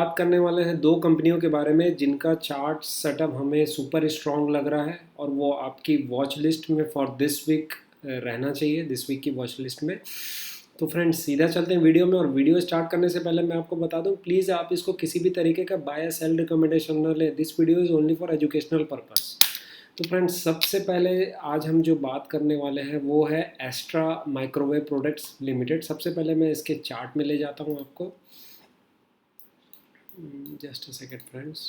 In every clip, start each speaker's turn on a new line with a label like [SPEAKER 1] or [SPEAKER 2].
[SPEAKER 1] बात करने वाले हैं दो कंपनियों के बारे में जिनका चार्ट सेटअप हमें सुपर स्ट्रॉन्ग लग रहा है और वो आपकी वॉच लिस्ट में फॉर दिस वीक रहना चाहिए, दिस वीक की वॉच लिस्ट में। तो फ्रेंड्स सीधा चलते हैं वीडियो में। और वीडियो स्टार्ट करने से पहले मैं आपको बता दूं, प्लीज़ आप इसको किसी भी तरीके का बाय या सेल रिकमेंडेशन न लें। This video is only for educational purpose. तो फ्रेंड्स सबसे पहले आज हम जो बात करने वाले हैं वो है एस्ट्रा माइक्रोवेव प्रोडक्ट्स लिमिटेड। सबसे पहले मैं इसके चार्ट में ले जाता हूँ आपको। Just a second friends,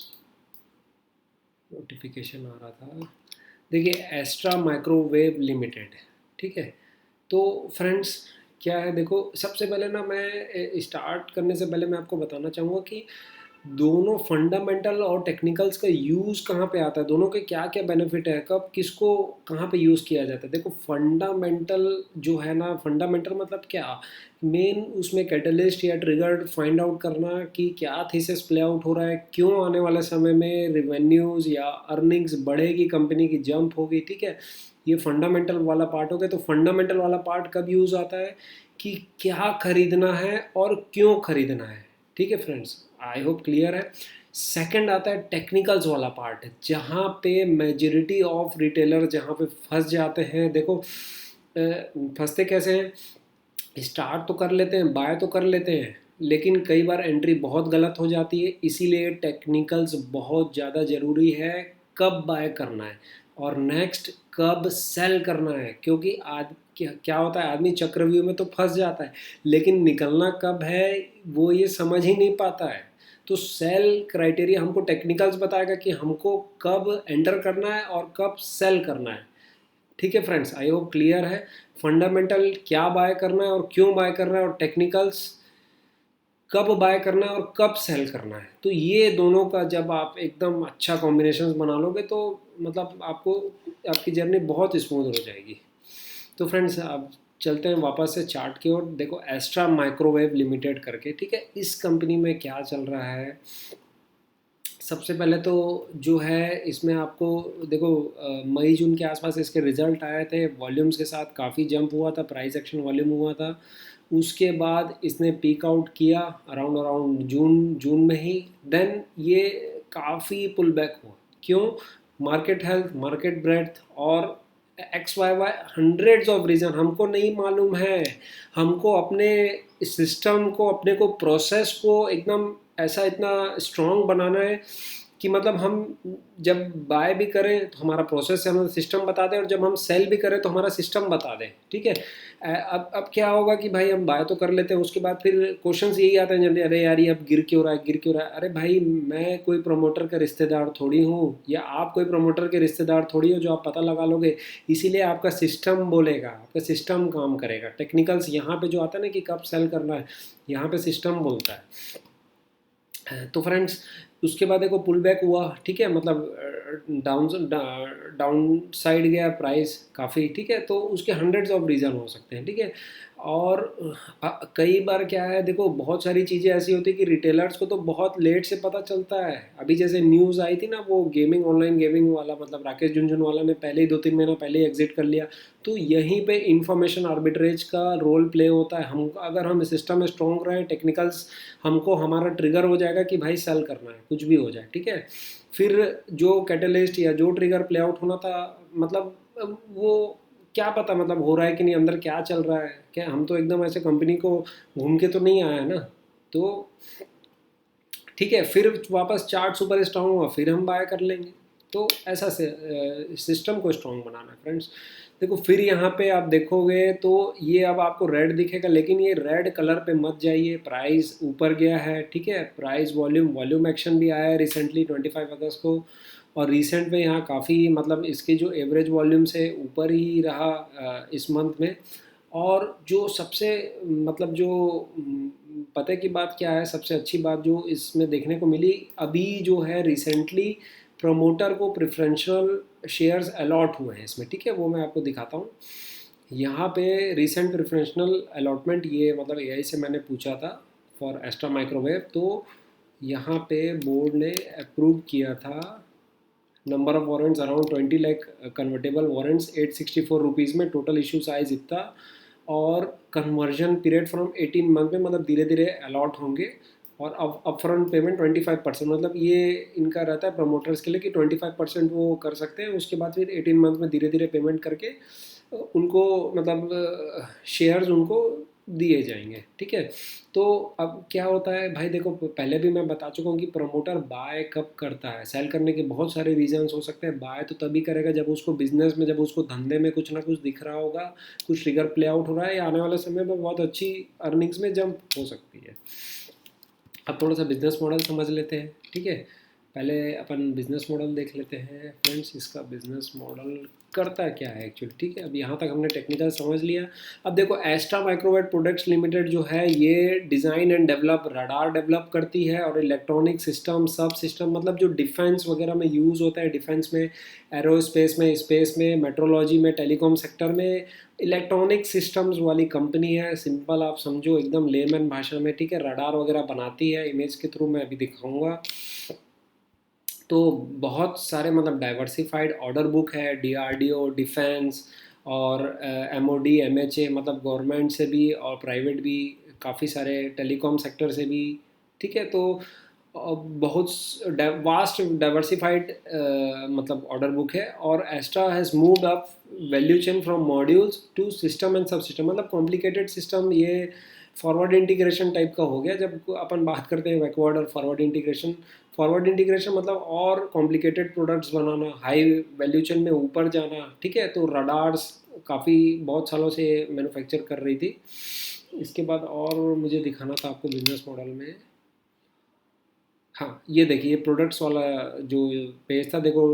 [SPEAKER 1] notification आ रहा था। देखिए एस्ट्रा माइक्रोवेव लिमिटेड, ठीक है। तो फ्रेंड्स क्या है, देखो सबसे पहले ना मैं स्टार्ट करने से पहले मैं आपको बताना चाहूँगा कि दोनों फंडामेंटल और टेक्निकल्स का यूज़ कहाँ पे आता है, दोनों के क्या क्या बेनिफिट है, कब किसको कहाँ पे यूज़ किया जाता है। देखो फंडामेंटल जो है ना, फंडामेंटल मतलब क्या, मेन उसमें कैटलिस्ट या ट्रिगर फाइंड आउट करना कि क्या थीसिस प्ले आउट हो रहा है, क्यों आने वाले समय में रिवेन्यूज़ या अर्निंग्स बढ़ेगी, कंपनी की जंप होगी, ठीक है। ये फंडामेंटल वाला पार्ट हो गया। तो फंडामेंटल वाला पार्ट कब यूज़ आता है कि क्या खरीदना है और क्यों खरीदना है, ठीक है फ्रेंड्स। आई होप क्लियर है। सेकंड आता है टेक्निकल्स वाला पार्ट, जहाँ पे मेजॉरिटी ऑफ रिटेलर जहाँ पे फंस जाते हैं। देखो फंसते कैसे हैं, स्टार्ट तो कर लेते हैं, बाय तो कर लेते हैं, लेकिन कई बार एंट्री बहुत गलत हो जाती है। इसीलिए टेक्निकल्स बहुत ज़्यादा ज़रूरी है, कब बाय करना है और नेक्स्ट कब सेल करना है। क्योंकि आज क्या होता है, आदमी चक्रव्यूह में तो फंस जाता है, लेकिन निकलना कब है वो ये समझ ही नहीं पाता है। तो सेल क्राइटेरिया हमको टेक्निकल्स बताएगा कि हमको कब एंटर करना है और कब सेल करना है, ठीक है फ्रेंड्स। आई होप क्लियर है। फंडामेंटल क्या बाय करना है और क्यों बाय करना है, और टेक्निकल्स कब बाय करना है और कब सेल करना है। तो ये दोनों का जब आप एकदम अच्छा कॉम्बिनेशन बना लोगे तो मतलब आपको आपकी जर्नी बहुत स्मूथ हो जाएगी। तो फ्रेंड्स अब चलते हैं वापस से चार्ट की ओर। देखो एस्ट्रा माइक्रोवेव लिमिटेड करके, ठीक है, इस कंपनी में क्या चल रहा है। सबसे पहले तो जो है इसमें आपको देखो मई जून के आसपास इसके रिजल्ट आए थे, वॉल्यूम्स के साथ काफ़ी जंप हुआ था, प्राइस एक्शन वॉल्यूम हुआ था। उसके बाद इसने पीक आउट किया अराउंड अराउंड जून जून में ही। देन ये काफ़ी पुल बैक हुआ। क्यों, मार्केट हेल्थ, मार्केट ब्रेड्थ और X Y Y hundreds of reason हमको नहीं मालूम है। हमको अपने सिस्टम को, अपने को प्रोसेस को एकदम ऐसा इतना स्ट्रॉन्ग बनाना है कि मतलब हम जब बाय भी करें तो हमारा प्रोसेस से हमें सिस्टम बता दें, और जब हम सेल भी करें तो हमारा सिस्टम बता दें, ठीक है। अब क्या होगा कि भाई हम बाय तो कर लेते हैं, उसके बाद फिर क्वेश्चंस यही आते हैं जल्दी, अरे यार ये अब गिर क्यों रहा है, गिर क्यों रहा है। अरे भाई मैं कोई प्रमोटर का रिश्तेदार थोड़ी हूँ, या आप कोई प्रमोटर के रिश्तेदार थोड़ी हो जो आप पता लगा लोगे। इसीलिए आपका सिस्टम बोलेगा, आपका सिस्टम काम करेगा। टेक्निकल्स यहाँ पे जो आता है ना कि कब सेल करना है, यहाँ पे सिस्टम बोलता है। तो फ्रेंड्स उसके बाद देखो पुल बैक हुआ, ठीक है, मतलब डाउन साइड गया प्राइस काफ़ी, ठीक है। तो उसके हंड्रेड्स ऑफ रीज़न हो सकते हैं, ठीक है। और कई बार क्या है, देखो बहुत सारी चीज़ें ऐसी होती है कि रिटेलर्स को तो बहुत लेट से पता चलता है। अभी जैसे न्यूज़ आई थी ना वो गेमिंग, ऑनलाइन गेमिंग वाला, मतलब राकेश झुनझुनवाला ने पहले ही 2-3 महीना पहले ही एग्जिट कर लिया। तो यहीं पे इंफॉर्मेशन आर्बिट्रेज का रोल प्ले होता है। हम अगर हम सिस्टम में स्ट्रॉन्ग रहें, टेक्निकल्स हमको हमारा ट्रिगर हो जाएगा कि भाई सेल करना है, कुछ भी हो जाए, ठीक है। फिर जो कैटलिस्ट या जो ट्रिगर प्ले आउट होना था, मतलब वो क्या पता मतलब हो रहा है कि नहीं, अंदर क्या चल रहा है, क्या हम तो एकदम ऐसे कंपनी को घूम के तो नहीं आया ना। तो ठीक है, फिर वापस चार्ट सुपर स्ट्रॉन्ग हुआ, फिर हम बाय कर लेंगे। तो ऐसा से सिस्टम को स्ट्रॉन्ग बनाना है फ्रेंड्स। देखो फिर यहाँ पे आप देखोगे तो ये अब आपको रेड दिखेगा, लेकिन ये रेड कलर पे मत जाइए। प्राइस ऊपर गया है, ठीक है, प्राइस वॉल्यूम एक्शन भी आया है रिसेंटली 25 अगस्त को। और रिसेंट में यहाँ काफ़ी मतलब इसकी जो एवरेज वॉल्यूम से ऊपर ही रहा इस मंथ में। और जो सबसे मतलब जो पते की बात क्या है, सबसे अच्छी बात जो इसमें देखने को मिली अभी जो है, रिसेंटली प्रमोटर को प्रेफरेंशियल शेयर्स अलॉट हुए हैं इसमें, ठीक है। वो मैं आपको दिखाता हूँ यहाँ पे। रिसेंट प्रेफरेंशियल अलॉटमेंट ये मतलब एआई से मैंने पूछा था फॉर एस्ट्रा माइक्रोवेव। तो यहाँ पे बोर्ड ने अप्रूव किया था number of warrants around 20 lakh convertible warrants 864 rupees में, टोटल इशू साइज इतना। और कन्वर्जन पीरियड फ्रॉम 18 मंथ में, मतलब धीरे धीरे अलॉट होंगे। और अपफ्रंट पेमेंट 25%, मतलब ये इनका रहता है प्रमोटर्स के लिए कि 25% वो कर सकते हैं, उसके बाद फिर 18 मंथ में धीरे धीरे पेमेंट करके उनको मतलब शेयर्स उनको दिए जाएंगे, ठीक है। तो अब क्या होता है भाई, देखो पहले भी मैं बता चुका हूँ कि प्रमोटर बाय कब करता है। सेल करने के बहुत सारे रीजंस हो सकते हैं। बाय तो तभी करेगा जब उसको बिजनेस में, जब उसको धंधे में कुछ ना कुछ दिख रहा होगा, कुछ ट्रिगर प्ले आउट हो रहा है, या आने वाले समय में बहुत अच्छी अर्निंग्स में जंप हो सकती है। अब थोड़ा सा बिजनेस मॉडल समझ लेते हैं, ठीक है। पहले अपन बिजनेस मॉडल देख लेते हैं फ्रेंड्स, इसका बिजनेस मॉडल करता क्या है एक्चुअली, ठीक है। अब यहाँ तक हमने टेक्निकल समझ लिया। अब देखो एस्ट्रा माइक्रोवेव प्रोडक्ट्स लिमिटेड जो है ये design and develop radar develop करती है, और इलेक्ट्रॉनिक सिस्टम सब सिस्टम, मतलब जो डिफेंस वगैरह में यूज़ होता है, डिफेंस में, एरोस्पेस में, स्पेस में, मेट्रोलॉजी में, टेलीकॉम सेक्टर में इलेक्ट्रॉनिक सिस्टम्स वाली कंपनी है। सिंपल आप समझो एकदम लेमन भाषा में, ठीक है। रडार वगैरह बनाती है, इमेज के थ्रू मैं अभी दिखाऊंगा। तो बहुत सारे मतलब डाइवर्सिफाइड ऑर्डर बुक है, डीआरडीओ, डिफेंस और एमओडी, एमएचए, मतलब गवर्नमेंट से भी और प्राइवेट भी, काफ़ी सारे टेलीकॉम सेक्टर से भी, ठीक है। तो बहुत वास्ट डाइवर्सिफाइड मतलब ऑर्डर बुक है। और Astra has moved up value chain from modules to system and subsystem, मतलब कॉम्प्लिकेटेड सिस्टम, ये फॉरवर्ड इंटीग्रेशन टाइप का हो गया। जब अपन बात करते हैं बैकवर्ड और फॉरवर्ड इंटीग्रेशन, फॉरवर्ड इंटीग्रेशन मतलब और कॉम्प्लिकेटेड प्रोडक्ट्स बनाना, हाई वैल्यू चेन में ऊपर जाना, ठीक है। तो रडार्स काफ़ी बहुत सालों से मैन्युफैक्चर कर रही थी। इसके बाद और मुझे दिखाना था आपको बिजनेस मॉडल में। हाँ, ये देखिए प्रोडक्ट्स वाला जो पेज था, देखो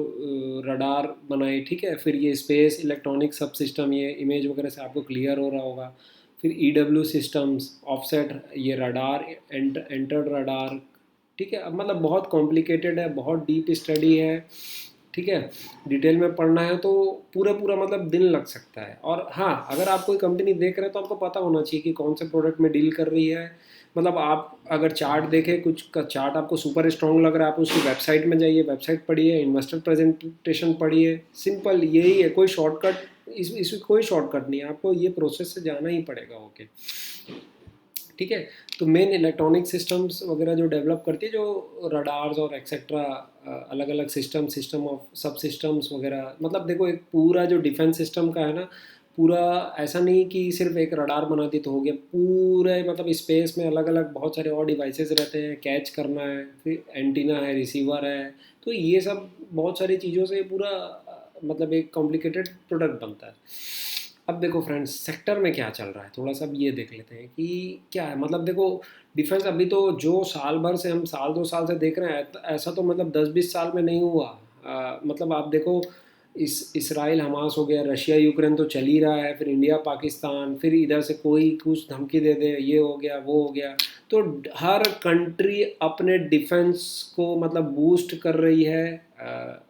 [SPEAKER 1] रडार बनाई, ठीक है। फिर ये स्पेस इलेक्ट्रॉनिक सब सिस्टम, ये इमेज वगैरह से आपको क्लियर हो रहा होगा। फिर ईडब्ल्यू सिस्टम्स, ऑफसेट, ये रडार, एंटर्ड रडार, ठीक है। अब मतलब बहुत कॉम्प्लिकेटेड है, बहुत डीप स्टडी है, ठीक है। डिटेल में पढ़ना है तो पूरा पूरा मतलब दिन लग सकता है। और हाँ, अगर आप कोई कंपनी देख रहे हैं तो आपको पता होना चाहिए कि कौन से प्रोडक्ट में डील कर रही है। मतलब आप अगर चार्ट देखें, कुछ का चार्ट आपको सुपर स्ट्रॉन्ग लग रहा है, आप उसकी वेबसाइट में जाइए, वेबसाइट पढ़िए, इन्वेस्टर प्रेजेंटेशन पढ़िए, सिंपल यही है। कोई शॉर्टकट इसमें कोई शॉर्टकट नहीं है, आपको ये प्रोसेस से जाना ही पड़ेगा। ओके, ठीक है। तो मेन इलेक्ट्रॉनिक सिस्टम्स वगैरह जो डेवलप करती है, जो रडार्स और एक्सेट्रा, अलग अलग सिस्टम ऑफ सब सिस्टम्स वगैरह, मतलब देखो एक पूरा जो डिफेंस सिस्टम का है ना, पूरा ऐसा नहीं कि सिर्फ एक रडार बना दी तो हो गया। पूरे मतलब स्पेस में अलग अलग बहुत सारे और डिवाइसेस रहते हैं, कैच करना है, फिर एंटीना है, रिसीवर है। तो ये सब बहुत सारी चीज़ों से पूरा मतलब एक कॉम्प्लिकेटेड प्रोडक्ट बनता है। अब देखो फ्रेंड्स, सेक्टर में क्या चल रहा है थोड़ा सा अब ये देख लेते हैं कि क्या है। मतलब देखो डिफेंस अभी तो जो साल भर से हम साल 2 साल से देख रहे हैं, ऐसा तो मतलब 10-20 साल में नहीं हुआ। मतलब आप देखो, इस इसराइल हमास हो गया, रशिया यूक्रेन तो चल ही रहा है, फिर इंडिया पाकिस्तान, फिर इधर से कोई कुछ धमकी दे दे, ये हो गया वो हो गया। तो हर कंट्री अपने डिफेंस को मतलब बूस्ट कर रही है,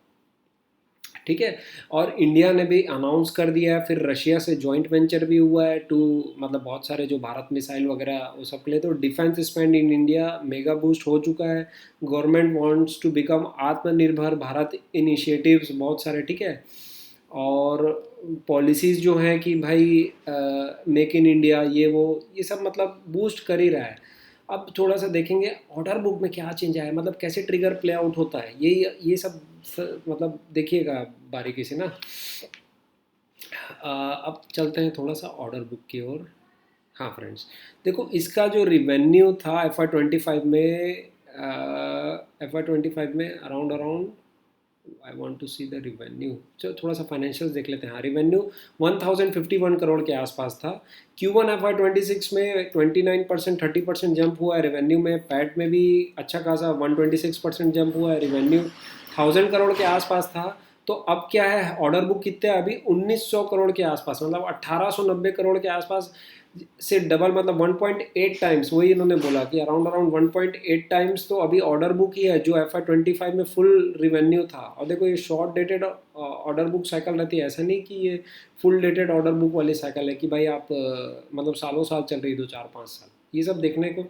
[SPEAKER 1] ठीक है। और इंडिया ने भी अनाउंस कर दिया है, फिर रशिया से जॉइंट वेंचर भी हुआ है टू, मतलब बहुत सारे जो भारत मिसाइल वगैरह वो सब के लिए। तो defence spend in India mega boost हो चुका है। गवर्नमेंट वांट्स टू बिकम आत्मनिर्भर भारत इनिशिएटिव्स बहुत सारे, ठीक है। और पॉलिसीज़ जो हैं कि भाई मेक इन इंडिया, ये सब मतलब बूस्ट कर ही रहा है। अब थोड़ा सा देखेंगे ऑर्डर बुक में क्या चेंज आया, मतलब कैसे ट्रिगर प्ले आउट होता है, ये सब मतलब देखिएगा बारीकी से ना। अब चलते हैं थोड़ा सा ऑर्डर बुक की ओर। हाँ फ्रेंड्स, देखो इसका जो रिवेन्यू था FY 25 में, FY 25 में around around, I want to see the revenue. चलो थोड़ा सा फाइनेंशियल देख लेते हैं। हाँ, रिवेन्यू 1051 करोड़ के आसपास था। Q1 FY 26 में 29%, 30% जंप हुआ है रिवेन्यू में। पैट में भी अच्छा खासा 126% जंप हुआ है। रिवेन्यू 1000 करोड़ के आसपास था। तो अब क्या है, ऑर्डर बुक कितने है अभी, 1900 करोड़ के आसपास, मतलब 1890 करोड़ के आसपास से डबल, मतलब 1.8 टाइम्स। वही इन्होंने बोला कि अराउंड अराउंड 1.8 टाइम्स तो अभी ऑर्डर बुक ही है जो FY 25 में फुल रिवेन्यू था। और देखो ये short dated order book cycle रहती है, ऐसा नहीं कि ये फुल डेटेड ऑर्डर बुक वाली साइकिल है कि भाई आप मतलब सालों साल चल रही 2 4 5 साल। ये सब देखने को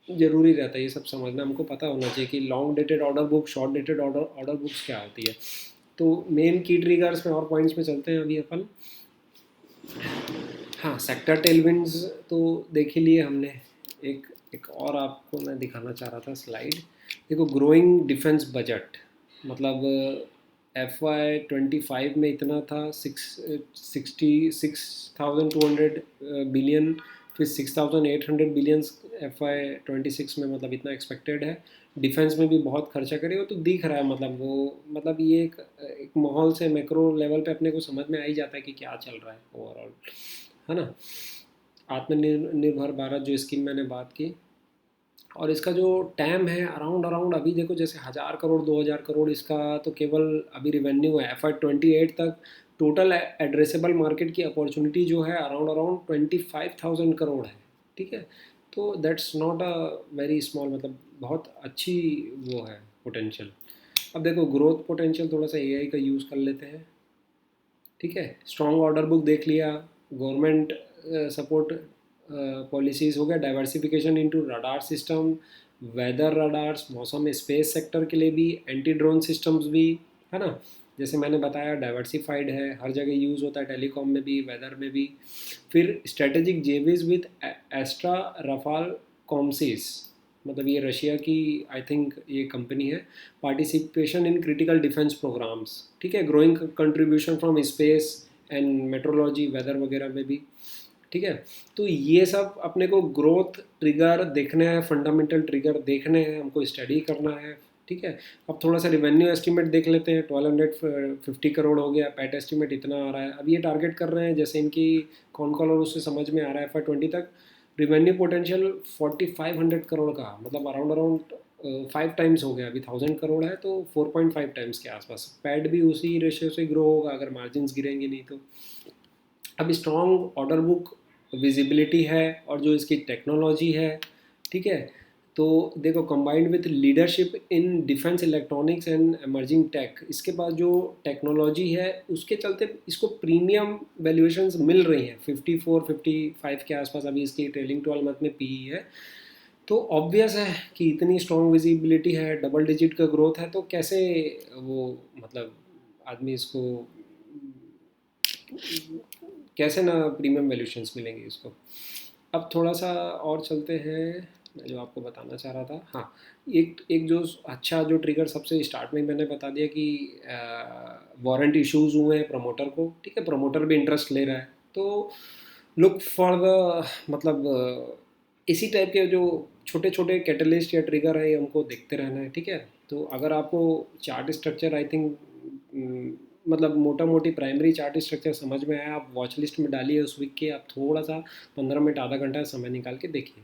[SPEAKER 1] जरूरी रहता है, ये सब समझना हमको पता होना चाहिए कि long dated order book, short dated order books क्या होती है। तो मेन की ट्रिगर्स में और पॉइंट्स में चलते हैं अभी अपन। हाँ, सेक्टर टेलविंड्स तो देख ही लिए हमने। एक एक और आपको मैं दिखाना चाह रहा था स्लाइड। देखो ग्रोइंग डिफेंस बजट, मतलब FY 25 में इतना था 66,200 बिलियन, फिर 6,800 बिलियन FY 26 में, मतलब इतना एक्सपेक्टेड है। डिफेंस में भी बहुत खर्चा करेगा, तो दिख रहा है मतलब वो, मतलब ये एक माहौल से मैक्रो लेवल पे अपने को समझ में आ ही जाता है कि क्या चल रहा है ओवरऑल, है ना। आत्मनिर्भर भारत जो स्कीम मैंने बात की, और इसका जो टैम है अराउंड अराउंड अभी देखो जैसे 1,000 करोड़ 2,000 करोड़ इसका तो केवल अभी रिवेन्यू है। FY 28 तक टोटल एड्रेसेबल मार्केट की अपॉर्चुनिटी जो है अराउंड अराउंड 25,000 करोड़ है, ठीक है। तो that's not a very small, मतलब बहुत अच्छी वो है पोटेंशियल। अब देखो ग्रोथ पोटेंशियल, थोड़ा सा AI का यूज़ कर लेते हैं, ठीक है। स्ट्रॉन्ग ऑर्डर बुक देख लिया, गवर्नमेंट सपोर्ट पॉलिसीज़ हो गया, diversification into radar system, weather radars, मौसम स्पेस सेक्टर के लिए भी, एंटी ड्रोन सिस्टम्स भी, है ना। जैसे मैंने बताया डाइवर्सिफाइड है, हर जगह यूज़ होता है, टेलीकॉम में भी, वेदर में भी। फिर strategic JVs with Astra, Rafale, कॉमसिस, मतलब ये रशिया की आई थिंक ये कंपनी है। Participation in critical defence programmes, ठीक है। Growing contribution from space and meteorology, weather वगैरह में भी, ठीक है। तो ये सब अपने को ग्रोथ ट्रिगर देखने हैं, फंडामेंटल ट्रिगर देखने हैं, हमको स्टडी करना है, ठीक है। अब थोड़ा सा रिवेन्यू एस्टिमेट देख लेते हैं। 1,250 करोड़ हो गया, पैट एस्टिमेट इतना आ रहा है। अब ये टारगेट कर रहे हैं जैसे इनकी कौन कॉल, और उससे समझ में आ रहा है FY 20 तक रिवेन्यू पोटेंशियल 4,500 करोड़ का, मतलब अराउंड अराउंड 5 टाइम्स हो गया। अभी 1,000 करोड़ है तो 4.5 टाइम्स के आसपास। पैड भी उसी रेशियो से ग्रो होगा अगर मार्जिन गिरेंगे नहीं तो। अब स्ट्रॉन्ग ऑर्डर बुक विजिबिलिटी है, और जो इसकी टेक्नोलॉजी है, ठीक है। तो देखो combined with leadership in defence electronics and emerging tech, इसके पास जो टेक्नोलॉजी है उसके चलते इसको प्रीमियम वैल्यूएशंस मिल रही हैं। 54-55 के आसपास अभी इसकी ट्रेलिंग 12 मंथ में PE है। तो ऑब्वियस है कि इतनी स्ट्रॉन्ग विजिबिलिटी है, डबल डिजिट का ग्रोथ है, तो कैसे वो, मतलब आदमी इसको कैसे ना प्रीमियम वैल्यूशंस मिलेंगे इसको। अब थोड़ा सा और चलते हैं, मैं जो आपको बताना चाह रहा था, हाँ, एक एक जो अच्छा जो ट्रिगर सबसे स्टार्ट में मैंने बता दिया कि वारंट इश्यूज हुए हैं प्रमोटर को, ठीक है। प्रमोटर भी इंटरेस्ट ले रहा है, तो लुक फॉर द, मतलब इसी टाइप के जो छोटे छोटे कैटलिस्ट या ट्रिगर है ये हमको देखते रहना है, ठीक है। तो अगर आपको चार्ट स्ट्रक्चर आई थिंक, मतलब मोटा मोटी प्राइमरी चार्ट स्ट्रक्चर समझ में आया, आप वॉच लिस्ट में डालिए उस वीक के, आप थोड़ा सा 15 मिनट आधा घंटा समय निकाल के देखिए।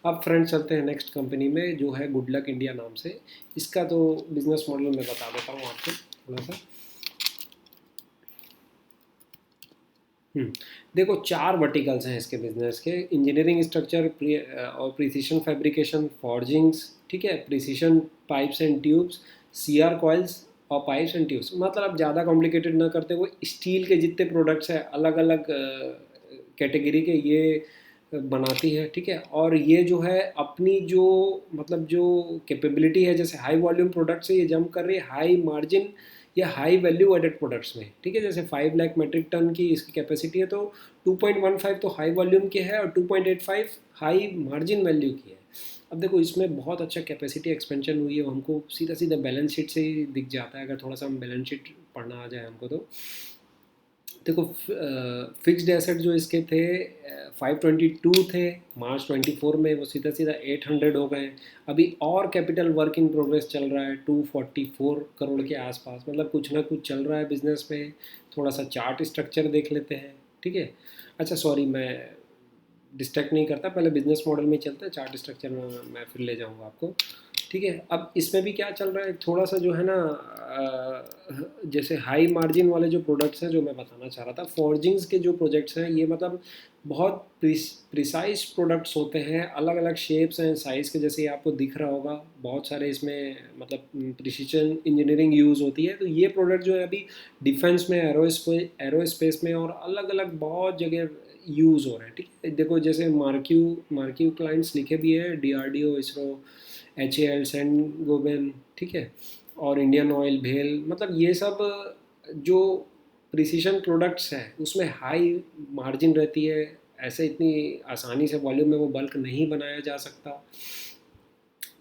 [SPEAKER 1] अब फ्रेंड्स चलते हैं नेक्स्ट कंपनी में जो है गुड लक इंडिया नाम से। इसका तो बिजनेस मॉडल मैं बता देता हूँ आपको थोड़ा सा। हम्म, देखो 4 वर्टिकल्स हैं इसके बिजनेस के। इंजीनियरिंग स्ट्रक्चर और प्रिसीशन फैब्रिकेशन, फॉर्जिंग्स, ठीक है। Precision pipes and tubes, CR coils और पाइप्स एंड ट्यूब्स, मतलब आप ज़्यादा कॉम्प्लिकेटेड ना करते हुए स्टील के जितने प्रोडक्ट्स हैं अलग अलग कैटेगरी के, ये बनाती है, ठीक है। और ये जो है अपनी जो, मतलब जो कैपेबिलिटी है, जैसे हाई वॉल्यूम प्रोडक्ट से ये जंप कर रही है हाई मार्जिन या हाई वैल्यू एडेड प्रोडक्ट्स में, ठीक है। जैसे 5 लाख मीट्रिक टन की इसकी कैपेसिटी है, तो 2.15 तो हाई वॉल्यूम की है और 2.85 हाई मार्जिन वैल्यू की है। अब देखो इसमें बहुत अच्छा कैपेसिटी एक्सपेंशन हुई है, हमको सीधा सीधा बैलेंस शीट से ही दिख जाता है, अगर थोड़ा सा हम बैलेंस शीट पढ़ना आ जाए हमको तो। देखो फिक्स्ड एसेट जो इसके थे 522 थे March 24 में, वो सीधा सीधा 800 हो गए। अभी और कैपिटल वर्क इन प्रोग्रेस चल रहा है 244 करोड़ के आसपास, मतलब कुछ ना कुछ चल रहा है बिजनेस में। थोड़ा सा चार्ट स्ट्रक्चर देख लेते हैं, ठीक है। अच्छा सॉरी, मैं डिस्ट्रैक्ट नहीं करता, पहले बिजनेस मॉडल में चलते हैं, चार्ट स्ट्रक्चर में मैं फिर ले जाऊँगा आपको, ठीक है। अब इसमें भी क्या चल रहा है थोड़ा सा जो है ना, जैसे हाई मार्जिन वाले जो प्रोडक्ट्स हैं जो मैं बताना चाह रहा था, फॉर्जिंग्स के जो प्रोजेक्ट्स हैं ये मतलब बहुत प्रिसाइज प्रोडक्ट्स होते हैं, अलग अलग शेप्स हैं साइज़ के, जैसे ये आपको दिख रहा होगा बहुत सारे इसमें, मतलब प्रिसीजन इंजीनियरिंग यूज़ होती है। तो ये प्रोडक्ट जो है अभी डिफेंस में, एरोस्पेस में और अलग अलग बहुत जगह यूज़ हो रहे हैं, ठीक है। देखो जैसे मार्क्यू मार्क्यू क्लाइंट्स लिखे भी है, DRDO, ISRO, HAL, Saint Gobain, ठीक है। और इंडियन ऑयल, भेल, मतलब ये सब जो प्रिसीशन प्रोडक्ट्स हैं उसमें हाई मार्जिन रहती है, ऐसे इतनी आसानी से वॉल्यूम में वो बल्क नहीं बनाया जा सकता।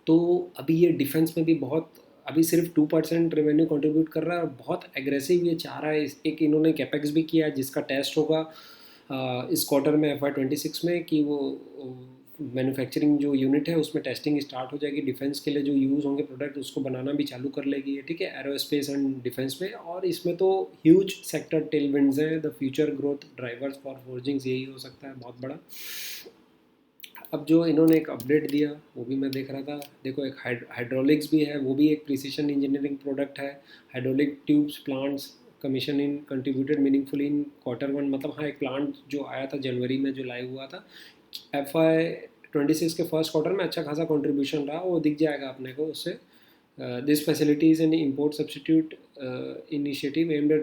[SPEAKER 1] तो अभी ये डिफेंस में भी बहुत, अभी सिर्फ 2% रेवेन्यू कंट्रीब्यूट कर रहा है और बहुत एग्रेसिव ये चाह रहा है। एक इन्होंने कैपेक्स भी किया है जिसका टेस्ट होगा इस क्वार्टर में FY26 में, कि वो मैन्युफैक्चरिंग जो यूनिट है उसमें टेस्टिंग स्टार्ट हो जाएगी। डिफेंस के लिए जो यूज़ होंगे प्रोडक्ट उसको बनाना भी चालू कर लेगी ये, ठीक है, एरोस्पेस एंड डिफेंस में। और इसमें तो ह्यूज सेक्टर टेलविंड्स हैं, the future growth drivers for forgings यही हो सकता है बहुत बड़ा। अब जो इन्होंने एक अपडेट दिया वो भी मैं देख रहा था, देखो एक हाइड्रोलिक्स भी है, वो भी एक प्रिसीशन इंजीनियरिंग प्रोडक्ट है। हाइड्रोलिक ट्यूब्स प्लांट्स कमीशन इन कंट्रीब्यूटेड मीनिंगफुली इन क्वार्टर 1, मतलब हाँ एक प्लांट जो आया था जनवरी में जो लाइव हुआ था, FY26 के फर्स्ट क्वार्टर में अच्छा खासा कंट्रीब्यूशन रहा, वो दिख जाएगा अपने को उससे। This facility is an import substitute initiative aimed at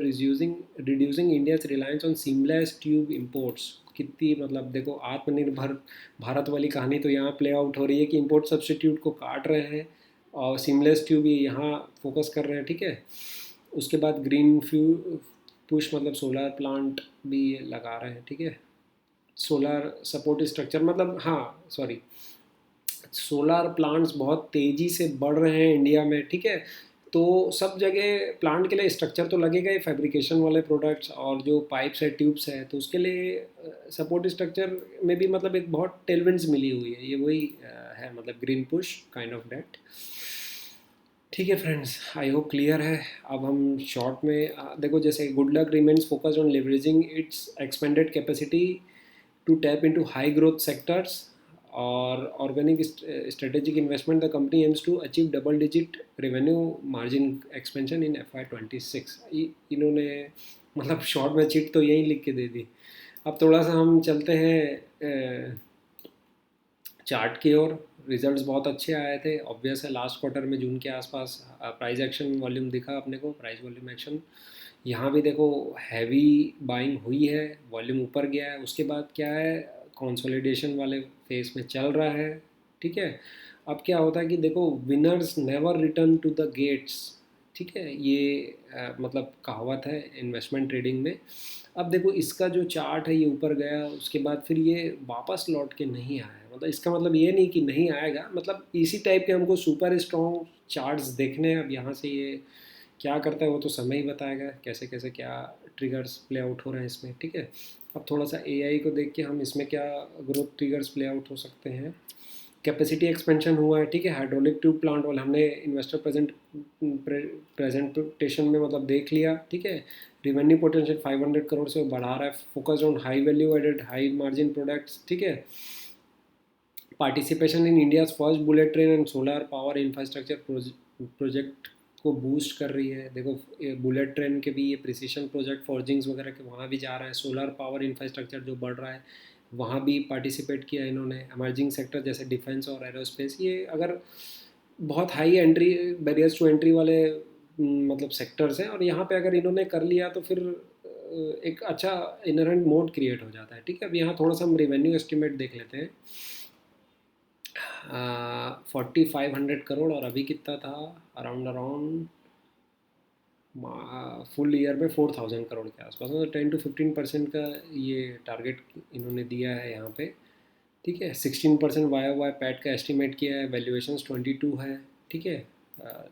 [SPEAKER 1] reducing India's reliance on seamless tube imports. कितनी मतलब देखो आत्मनिर्भर भारत वाली कहानी तो यहाँ प्ले आउट हो रही है कि इंपोर्ट सब्सटीट्यूट को काट रहे हैं और सीमलेस ट्यूब ये यहाँ फोकस कर रहे हैं, ठीक है। उसके बाद ग्रीन फ्यू पुश मतलब सोलर प्लांट भी लगा रहे हैं, ठीक है। सोलर सपोर्ट स्ट्रक्चर मतलब हाँ सॉरी, सोलर प्लांट्स बहुत तेज़ी से बढ़ रहे हैं इंडिया में, ठीक है। तो सब जगह प्लांट के लिए स्ट्रक्चर तो लगेगा ही, फैब्रिकेशन वाले प्रोडक्ट्स और जो पाइप्स है ट्यूब्स है, तो उसके लिए सपोर्ट स्ट्रक्चर में भी मतलब एक बहुत टेलविंड्स मिली हुई है, ये वही है मतलब green push kind of that. ठीक है फ्रेंड्स, आई होप क्लियर है। अब हम शॉर्ट में देखो, जैसे good luck remains focused on leveraging it's expanded capacity to tap into high growth sectors or organic strategic investment. The company aims to achieve double digit revenue margin expansion in FY26। इन्होंने मतलब short में chit तो यही लिख के दे दी। अब थोड़ा सा हम चलते हैं चार्ट की ओर। रिजल्ट्स बहुत अच्छे आए थे, ऑब्वियस है लास्ट क्वार्टर में जून के आसपास प्राइस एक्शन वॉल्यूम दिखा अपने को, प्राइस वॉल्यूम एक्शन। यहाँ भी देखो हैवी बाइंग हुई है, वॉल्यूम ऊपर गया है, उसके बाद क्या है कंसोलिडेशन वाले फेस में चल रहा है, ठीक है। अब क्या होता है कि देखो winners never return to the gates, ठीक है, ये मतलब कहावत है इन्वेस्टमेंट ट्रेडिंग में। अब देखो इसका जो चार्ट है ये ऊपर गया, उसके बाद फिर ये वापस लौट के नहीं आया, मतलब इसका मतलब ये नहीं कि नहीं आएगा, मतलब इसी टाइप के हमको सुपर स्ट्रॉन्ग चार्ट्स देखने हैं। अब यहाँ से ये क्या करता है वो तो समय ही बताएगा, कैसे कैसे क्या ट्रिगर्स प्ले आउट हो रहे हैं इसमें, ठीक है। अब थोड़ा सा एआई को देख के हम इसमें क्या ग्रोथ ट्रिगर्स प्ले आउट हो सकते हैं। कैपेसिटी एक्सपेंशन हुआ है, ठीक है, हाइड्रोलिक ट्यूब प्लांट वाला हमने इन्वेस्टर प्रेजेंटेशन में मतलब देख लिया, ठीक है। रिवेन्यू पोटेंशियल 500 करोड़ से बढ़ा रहा है, focus on high value added high margin products, ठीक है। Participation in India's first bullet train and solar power infrastructure project को बूस्ट कर रही है। देखो बुलेट ट्रेन के भी ये प्रिसीशन प्रोजेक्ट फॉर्जिंग्स वगैरह के वहाँ भी जा रहा है, सोलर पावर इंफ्रास्ट्रक्चर जो बढ़ रहा है वहाँ भी पार्टिसिपेट किया इन्होंने। एमर्जिंग सेक्टर जैसे डिफेंस और एरोस्पेस, ये अगर बहुत high entry barriers to entry वाले मतलब सेक्टर्स हैं, और यहाँ पे अगर इन्होंने कर लिया तो फिर एक अच्छा इनहेरेंट मोड क्रिएट हो जाता है, ठीक है। अब यहाँ थोड़ा सा हम रेवेन्यू एस्टिमेट देख लेते हैं। 4500 करोड़, और अभी कितना था, अराउंड फुल ईयर में 4000 करोड़ के आसपास, मतलब 10 to 15% का ये टारगेट इन्होंने दिया है यहाँ पे, ठीक है। 16% वाई पैट का एस्टिमेट किया है, वैल्यूएशंस 22 है, ठीक है।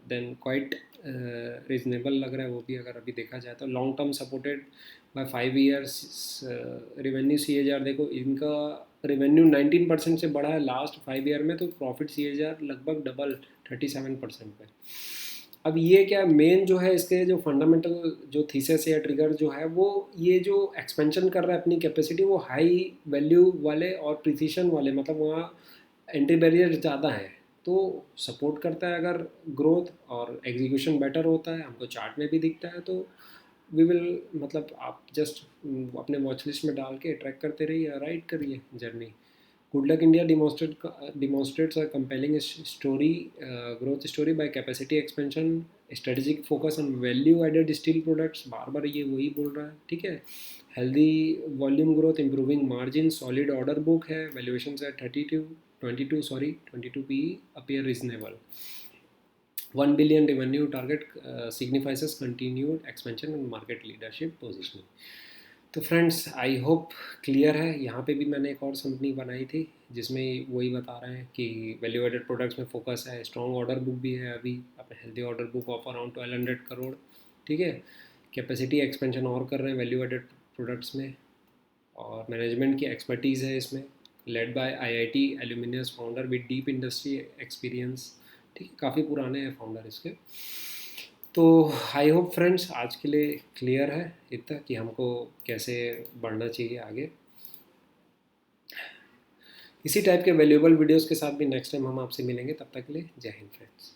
[SPEAKER 1] देन क्वाइट रीजनेबल लग रहा है वो भी अगर अभी देखा जाए तो। Long term supported by 5 years revenue CAGR, देखो इनका रेवेन्यू 19% से बढ़ा है लास्ट 5 ईयर में, तो प्रॉफिट CAGR लगभग डबल 37% पे। अब ये क्या मेन जो है इसके जो फंडामेंटल जो थीसिस या ट्रिगर जो है वो, ये जो एक्सपेंशन कर रहा है अपनी कैपेसिटी वो हाई वैल्यू वाले और प्रिसीशन वाले, मतलब वहाँ एंट्री बैरियर ज़्यादा है, तो सपोर्ट करता है अगर ग्रोथ और एग्जीक्यूशन बेटर होता है, हमको चार्ट में भी दिखता है। तो वी विल मतलब आप जस्ट अपने वॉच लिस्ट में डाल के ट्रैक करते रहिए, राइट करिए journey. Good Luck India demonstrates a compelling story, growth story by capacity expansion, strategic focus on value added steel products, बार बार ये वही बोल रहा है, ठीक है। Healthy volume growth, improving margin, solid order book है, वैल्यूएशन है 22 PE appear reasonable. 1 billion revenue target signifies continued expansion and market leadership positioning। तो फ्रेंड्स आई होप क्लियर है। यहाँ पे भी मैंने एक और कंपनी बनाई थी जिसमें वही बता रहे हैं कि वैल्यू एडेड प्रोडक्ट्स में फोकस है, स्ट्रॉन्ग ऑर्डर बुक भी है अभी, अपने healthy order book of around 1200 crore. ठीक है, कैपेसिटी एक्सपेंशन और कर रहे हैं वैल्यू एडेड प्रोडक्ट्स में, और मैनेजमेंट की एक्सपर्टीज़ है इसमें, led by IIT alumnus founder with deep industry experience. ठीक है, काफ़ी पुराने हैं फाउंडर इसके। तो आई होप फ्रेंड्स आज के लिए क्लियर है इतना कि हमको कैसे बढ़ना चाहिए आगे। इसी टाइप के वैल्यूएबल वीडियोस के साथ भी नेक्स्ट टाइम हम आपसे मिलेंगे, तब तक के लिए जय हिंद फ्रेंड्स।